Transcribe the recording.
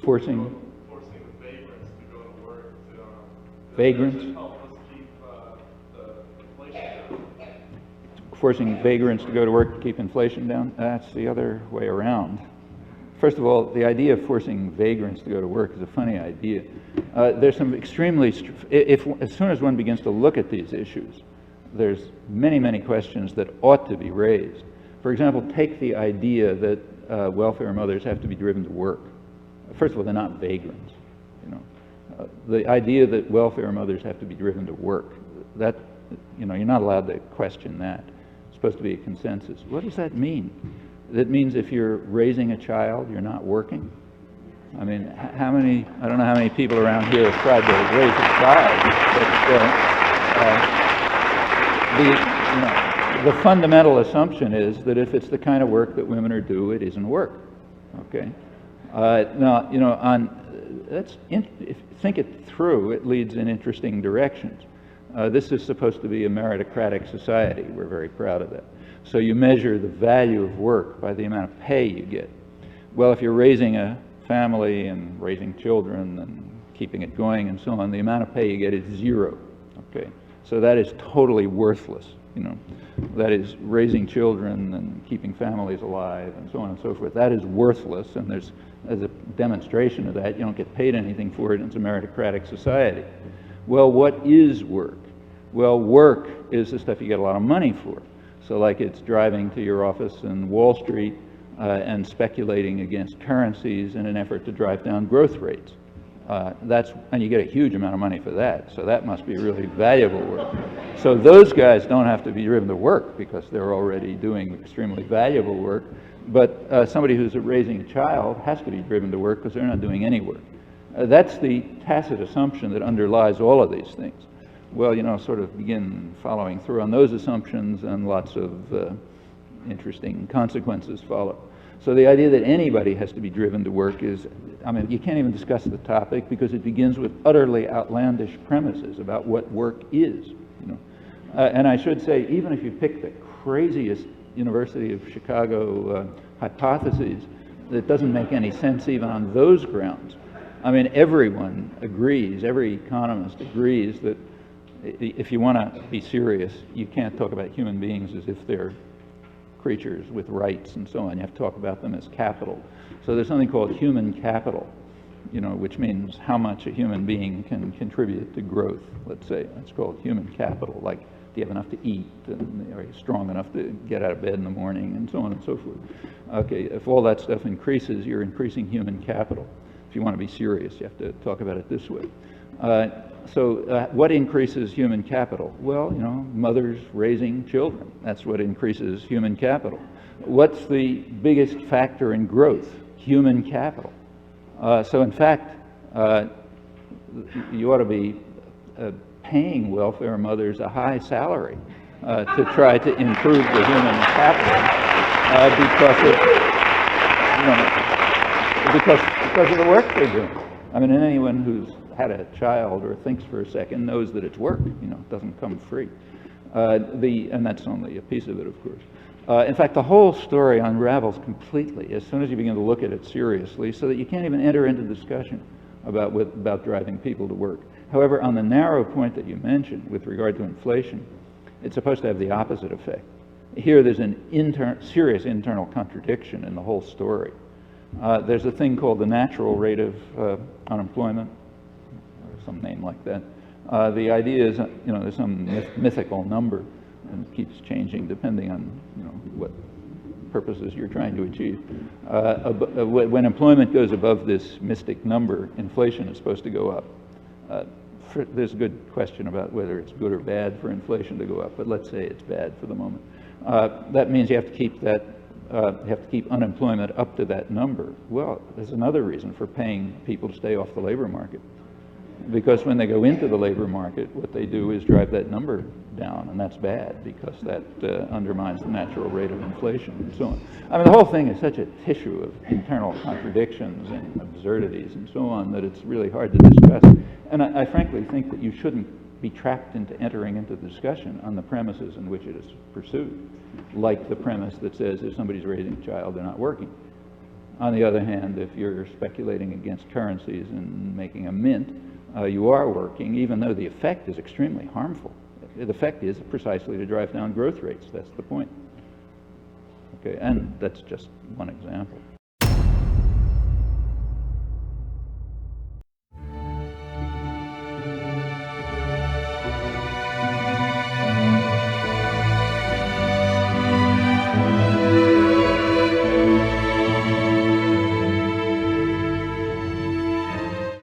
Forcing the vagrants to go to work to vagrants? to help us keep the inflation down. Forcing vagrants to go to work to keep inflation down? That's the other way around. First of all, the idea of forcing vagrants to go to work is a funny idea. There's some extremely, as soon as one begins to look at these issues, there's many, many questions that ought to be raised. For example, take the idea that welfare mothers have to be driven to work. First of all, they're not vagrants. The idea that welfare mothers have to be driven to work, that, you're not allowed to question that. It's supposed to be a consensus. What does that mean? That means if you're raising a child, you're not working? I mean, I don't know how many people around here have tried to raise a child, but the fundamental assumption is that if it's the kind of work that women are due, it isn't work. Okay? Now, think it through, it leads in interesting directions. This is supposed to be a meritocratic society. We're very proud of that. So you measure the value of work by the amount of pay you get. Well, if you're raising a family and raising children and keeping it going and so on, the amount of pay you get is zero. Okay, so that is totally worthless. That is raising children and keeping families alive and so on and so forth. That is worthless, and as a demonstration of that, you don't get paid anything for it, and it's a meritocratic society. Well, what is work? Well, work is the stuff you get a lot of money for. So like it's driving to your office in Wall Street and speculating against currencies in an effort to drive down growth rates. And you get a huge amount of money for that, so that must be really valuable work. So those guys don't have to be driven to work because they're already doing extremely valuable work, but somebody who's raising a child has to be driven to work because they're not doing any work. That's the tacit assumption that underlies all of these things. Well, sort of begin following through on those assumptions, and lots of interesting consequences follow. So the idea that anybody has to be driven to work is, you can't even discuss the topic because it begins with utterly outlandish premises about what work is. And I should say, even if you pick the craziest University of Chicago hypotheses, that doesn't make any sense even on those grounds. Everyone agrees, every economist agrees that if you want to be serious, you can't talk about human beings as if they're creatures with rights and so on. You have to talk about them as capital. So there's something called human capital, which means how much a human being can contribute to growth, let's say. That's called human capital, like do you have enough to eat, and are you strong enough to get out of bed in the morning, and so on and so forth. Okay, if all that stuff increases, you're increasing human capital. If you want to be serious, you have to talk about it this way. So what increases human capital? Well, mothers raising children. That's what increases human capital. What's the biggest factor in growth? Human capital. So in fact, you ought to be paying welfare mothers a high salary to try to improve the human capital because of the work they're doing. Anyone who's had a child or thinks for a second knows that it's work. It doesn't come free. And that's only a piece of it, of course. In fact, the whole story unravels completely as soon as you begin to look at it seriously, so that you can't even enter into discussion about driving people to work. However, on the narrow point that you mentioned with regard to inflation, it's supposed to have the opposite effect. Here there's an serious internal contradiction in the whole story. There's a thing called the natural rate of unemployment, or some name like that. The idea is, there's some mythical number, and it keeps changing depending on, what purposes you're trying to achieve. When employment goes above this mystic number, inflation is supposed to go up. There's a good question about whether it's good or bad for inflation to go up, but let's say it's bad for the moment. That means you have to keep unemployment up to that number. Well, there's another reason for paying people to stay off the labor market. Because when they go into the labor market, what they do is drive that number down, and that's bad because that undermines the natural rate of inflation and so on. The whole thing is such a tissue of internal contradictions and absurdities and so on that it's really hard to discuss. And I frankly think that you shouldn't be trapped into entering into the discussion on the premises in which it is pursued, like the premise that says if somebody's raising a child, they're not working. On the other hand, if you're speculating against currencies and making a mint, you are working, even though the effect is extremely harmful. The effect is precisely to drive down growth rates. That's the point. Okay, and that's just one example.